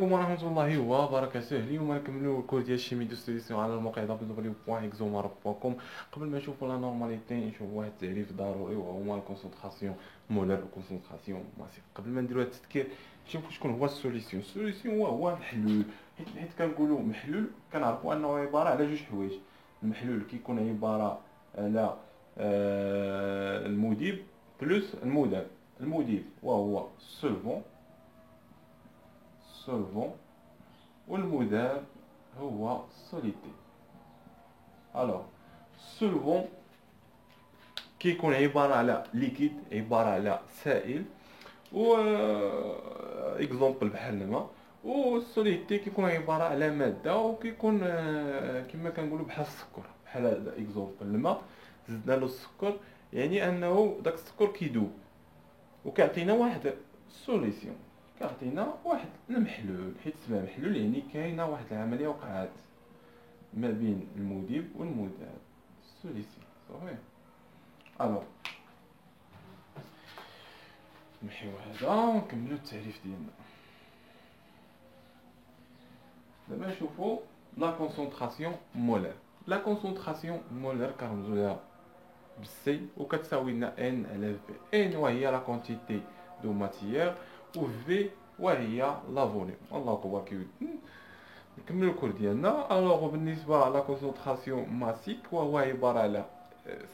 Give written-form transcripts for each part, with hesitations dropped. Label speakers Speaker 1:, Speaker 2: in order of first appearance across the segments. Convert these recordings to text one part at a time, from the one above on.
Speaker 1: عليكم ورحمة الله وبركاته. اليوم نكملوا الكور ديال الشيمي دو سوليسيون على الموقع www.exomar.com. قبل ما نشوفوا لا نورماليتي نشوفوا واحد التعريف ضروري وهو الكونسونطراسيون مولر وكونسونطراسيون ماسيف. قبل ما نديروا هذا التذكير نشوفوا شكون هو السوليسيون. السوليسيون هو محلول، حيت كنقولوا محلول كنعرفوا انه عباره على جوج حوايج. المحلول كيكون عباره على المذيب بلس المذاب. المذيب وهو سولفون والمذاب هو سوليتي. الوغ السولفون كيكون عباره على ليكيد، عباره على سائل، و اكزومبل بحال الماء. والسوليتي كيكون عباره على ماده وكيكون كما كنقولوا بحال السكر. بحال هذا اكزومبل الماء زدنا له السكر، يعني انه داك السكر كيدوب وكيعطينا واحد سوليسيون، كيعطينا واحد المحلول. حيت اسمها محلول يعني كاينه واحد العمليه وقعات ما بين المذيب والمذاب، سوليسيون صافي. الوغ نمحيو هذا ونكملو التعريف ديالنا. دابا نشوفو لا كونسونطراسيون مولار. لا كونسونطراسيون مولار كنرمزو لها بالسي وكتساوي لنا ان على في. ان وهي لا كونتيتي دو ماتيير و في وهي لا فوليوم. الله اكبر كيود. نكملو الكور ديالنا. الوغ بالنسبه لا كونسونطراسيون ماسيك وهو عباره على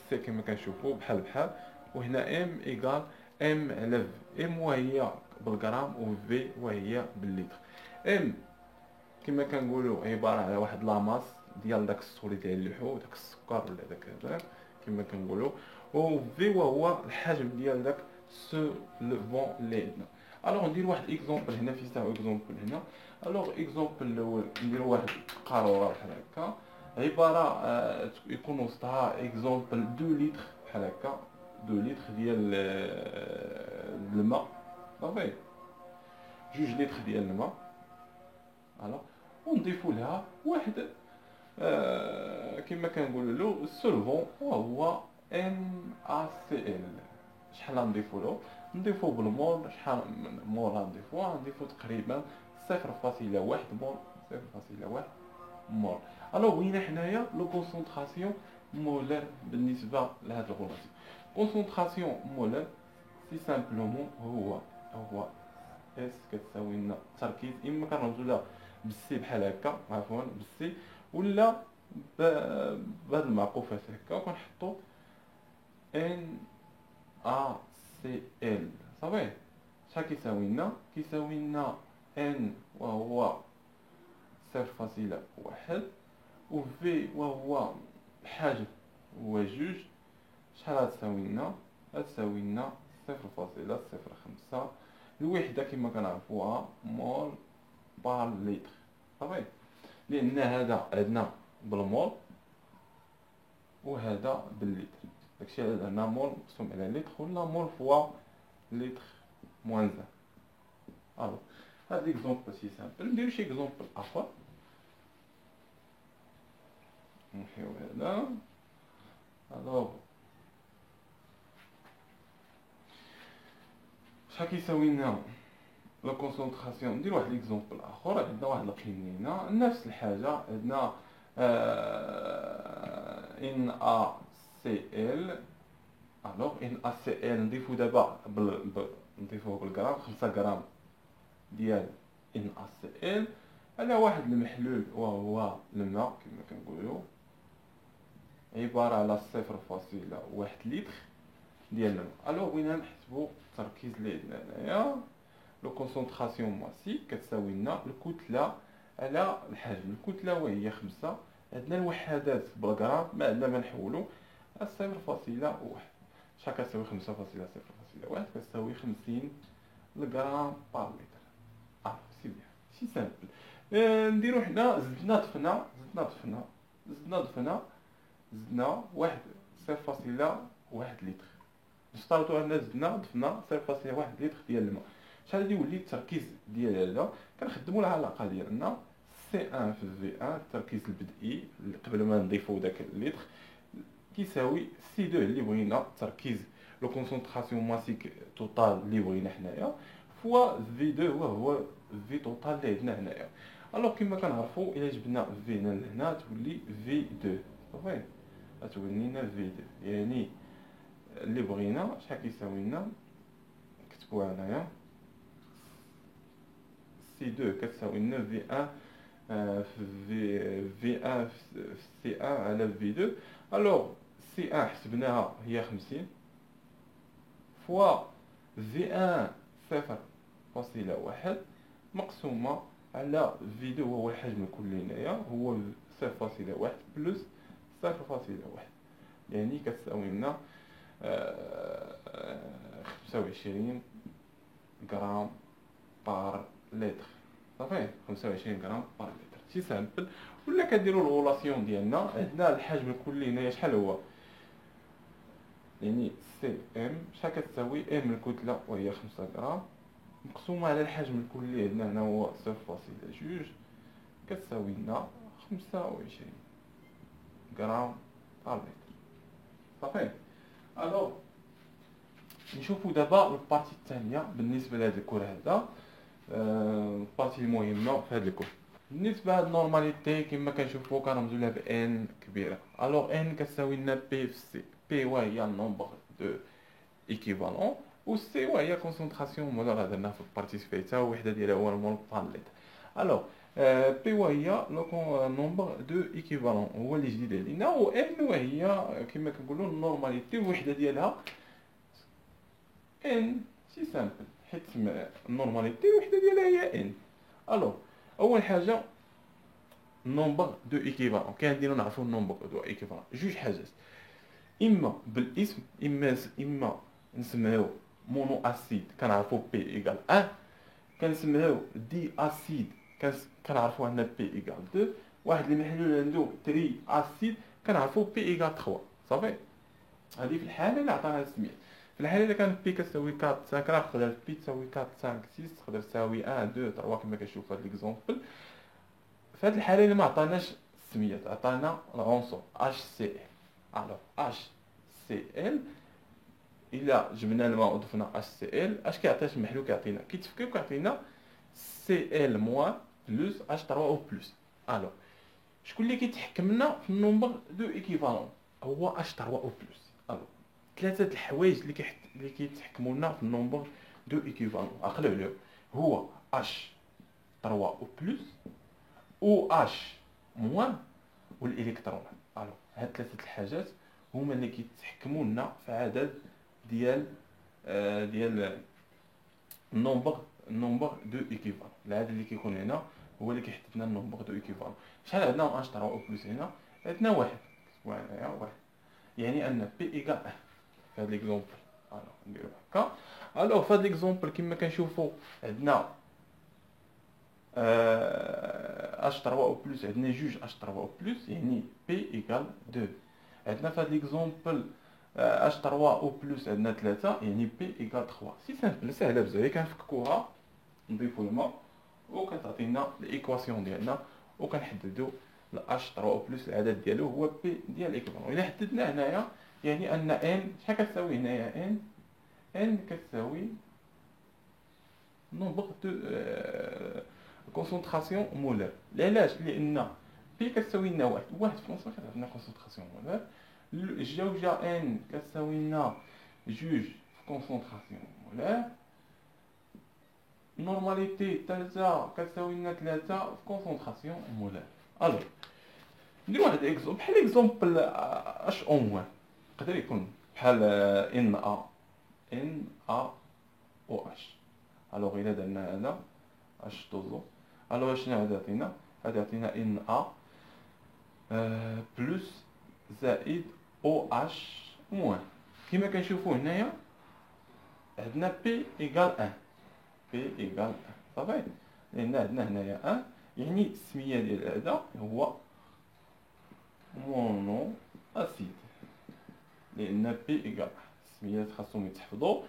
Speaker 1: سي كما كنشوفو بحال وهنا ام ايكال ام على في. ام وهي بالغرام و في وهي باللتر. ام كما كنقولوا عباره على واحد لاماس ديال داك السوليد ديال اللحو، داك السكر ولا داك هذا كما كنقولوا. و في وهو الحجم ديال داك سولفون اللي عندنا. الوغ ندير واحد اكزومبل هنا في تاع اكزومبل هنا. الوغ اكزومبل الاول نديرو واحد قاروره بحال هكا، عباره يكون وسطها اكزومبل 2 لتر بحال هكا، 2 لتر ديال الماء صافي، 2 لتر ديال الماء. الوغ ونضيفو لها واحد كما كنقولوا له السولفون وهو NaCl. شحال غنضيفو له؟ نضيفو بالمول. شحال من مول غنضيفو؟ غنضيفو تقريبا 0.1 مول، 0.1 مول. الوغ وين حنايا لو كونسونطراسيون مولار بالنسبه لهاد الغلاف. كونسونطراسيون مولار سي سامبلومون هو اس كتساوي لنا تركيز، اما كنرمزو لها بالسي بحال هكا، عفوا بالسي، ولا بهاد المعقوفات هكا وكنحطو ان ا سي ال صافي. شحال كيساوي لنا؟ كيساوي لنا ان وهو 0.1 و في وهو الحجم هو 2. شحال غتساوي لنا؟ غتساوي لنا 0.05. الوحده كما كنعرفوها مول بار لتر صافي، لان هذا عندنا بالمول وهذا باللتر. داكشي علاش عندنا مول مقسوم على لتر ولا مول فوا لتر موان زان. الوغ هاد ليكزومبل سي سامبل. نديرو شي اكزومبل اخر. نحيو هذا. الوغ شحال كيساوي لنا لا كونسونطراسيون؟ ندير واحد ليكزومبل اخر. عندنا واحد القنينه نفس الحاجه، عندنا ان ا سي ال. الوغ ان ا سي ال نضيفو دابا نضيفوه بالغرام، 5 غرام ديال ان ا سي ال على واحد المحلول وهو الماء كما كنقولوا، عباره على 0.1 لتر ديال الماء. الوغ وين نحسبوا التركيز اللي عندنا هنايا؟ لو كونسونطراسيون ماسيك كتساوي لنا الكتله على الحجم. الكتله وهي 5. عندنا الوحدات بالغرام، ما عندنا ما نحولو 0.1. شحال كتساوي 5.0.1؟ كتساوي 50 غرام بار لتر. سي بيان، سي سامبل. نديرو حنا زدنا واحد 0.1 لتر. نشترطو ان ضفنا 0.1 لتر ديال الماء. شحال يولي التركيز ديال هذا؟ كنخدموا العلاقه ديالنا سي 1 في في 1 التركيز البدئي قبل ما نضيفو داك اللتر كيساوي سي 2 اللي بغينا التركيز لو كونسونطراسيون ماسيك توتال اللي بغينا حنايا فوا في 2 وهو في توتال اللي عندنا هنايا. الوغ كما كنعرفوا الا جبنا في هنا لهنا تولي في 2 صافي، غتولي لنا في 2 يعني اللي بغينا شحال كيساوي لنا نكتبوها هنايا سي 2 كتساوي لنا في 1 في 1 سي 1 على في 2. الوغ سي 1 حسبناها هي 50 فوا في 1 0.1 مقسومة على في 2 هو الحجم الكلي هنايا هو 0.1 بلس 0.1 يعني كتساوي لنا 25 غرام بار لتر صافي. 25 غرام بار لتر سي سامبل. ولا كديروا الغولاسيون ديالنا عندنا الحجم الكلي هنايا شحال هو يعني سي ام شحال كتساوي ام الكتله وهي 5 غرام مقسومه على الحجم الكلي عندنا هنا هو 0.2 كتساوي لنا 25 غرام بار لتر صافي. الوغ نشوفوا دابا البارتي الثانيه بالنسبه لهذا الكور هذا البارتي المهمه في هذا الكور. بالنسبه لهاد النورماليتي كما كنشوفوا كنرمزوا لها بان كبيره. الوغ ان كتساوي لنا بي في سي، بي وهي النومبر دو ايكيفالون و سي وهي كونسونطراسيون مولر هضرنا في البارتي فايته وحده ديالها هو المول بار لتر. الوغ بي وهي نومبر دو ايكيفالون هو اللي جديد علينا، و ان وهي كما كنقولوا النورماليتي وحده ديالها ان سي سامبل حيت النورماليتي وحده ديالها هي ان. الوغ اول حاجه نومبر دو ايكيفالون كنديرو نعرفو النومبر دو ايكيفالون جوج حاجات، اما بالاسم اما نسميوه مونو اسيد كنعرفو بي ايكال 1، كنسميوه دي اسيد كنعرفو ان بي ايكال 2، واحد اللي محلول عنده تري اسيد كنعرفو بي ايكال 3 صافي. هذه في الحاله اللي عطانا السميه. في الحاله اللي كانت بي كتساوي 4 5 راه تقدر بي تساوي 4 5 6 تقدر تساوي 1 2 3 كما كنشوف في هذا ليكزومبل. في هذه الحاله اللي ما عطاناش السميات عطانا العنصر HCl. الوغ HCl الا جبنا الماء وضفنا HCl اش كيعطيش المحلول كيعطينا كيتفكك كيعطينا Cl موان بلس H3 او بلس. الوغ شكون اللي كيتحكم لنا في النومبر دو ايكيفالون هو H3 او بلس. الوغ ثلاثه الحوايج اللي كيتحكموا لنا في النومبر دو ايكيفالون عقلوا عليهم هو H3 او بلس او اش موان والالكترون. الوغ هاد ثلاثه الحاجات هما اللي كيتحكموا لنا في عدد ديال النومبر دو ايكيفالون. العدد اللي كيكون هنا هو اللي كيحدد لنا النومبر دو ايكيفالون. شحال عندنا اش 3 او بلس هنا عندنا واحد هنايا واحد يعني ان بي ايكال 1 في هاد ليكزومبل. الوغ نديرو هكا. الوغ في هاد ليكزومبل كما كنشوفوا عندنا H3 او بلس عندنا جوج H3 او بلس يعني بي ايكال 2. عندنا في هاد ليكزومبل H3 او بلس عندنا 3 يعني بي ايكال 3. سي سامبل ساهله بزاف كنفككوها نضيفو الماء وكتعطينا الايكواسيون ديالنا وكنحددو H3 او بلس العدد ديالو هو بي ديال الايكواسيون. الا حددنا هنايا يعني ان ان شحال كتساوي هنايا ان كتساوي نومبر دو كونسونطراسيون مولر. علاش؟ لان بي كتساوي لنا واحد في نص كتعطينا كونسونطراسيون مولر، الجوجه ان كتساوي لنا جوج في كونسونطراسيون مولر، نورماليتي ثلاثه كتساوي لنا ثلاثه في كونسونطراسيون مولر. الوغ نديرو واحد اكزومبل بحال اكزومبل اش او موان يقدر يكون بحال ان ا او اش. الوغ الا درنا هذا اش دوزو الوغ شنو غادي يعطينا؟ غادي يعطينا ان ا بلس زائد او اش موان. كما كنشوفوا هنايا عندنا بي ايكال 1 بي ايكال 1 صافي، لان عندنا هنايا 1 يعني السميه ديال هذا هو مونو اسيد لان بي ايكال 1. السميات خاصهم يتحفظوا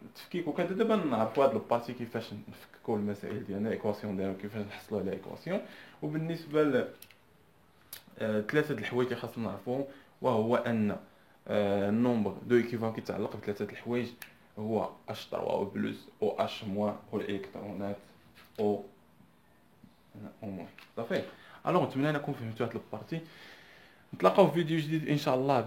Speaker 1: التفكيك وكذا. دابا نعرفوا هاد البارتي كيفاش نفككوا المسائل ديالنا ايكواسيون ديالنا كيفاش نحصلوا على ايكواسيون. وبالنسبه ل ثلاثه الحوايج اللي خاصنا نعرفوهم وهو ان النومبر دو ايكيفالون كيتعلق بثلاثه الحوايج هو H3 او بلس او H موان والالكترونات او موان. صافي. الوغ نتمنى انكم فهمتوا هاد البارتي. نتلاقاو في فيديو جديد ان شاء الله.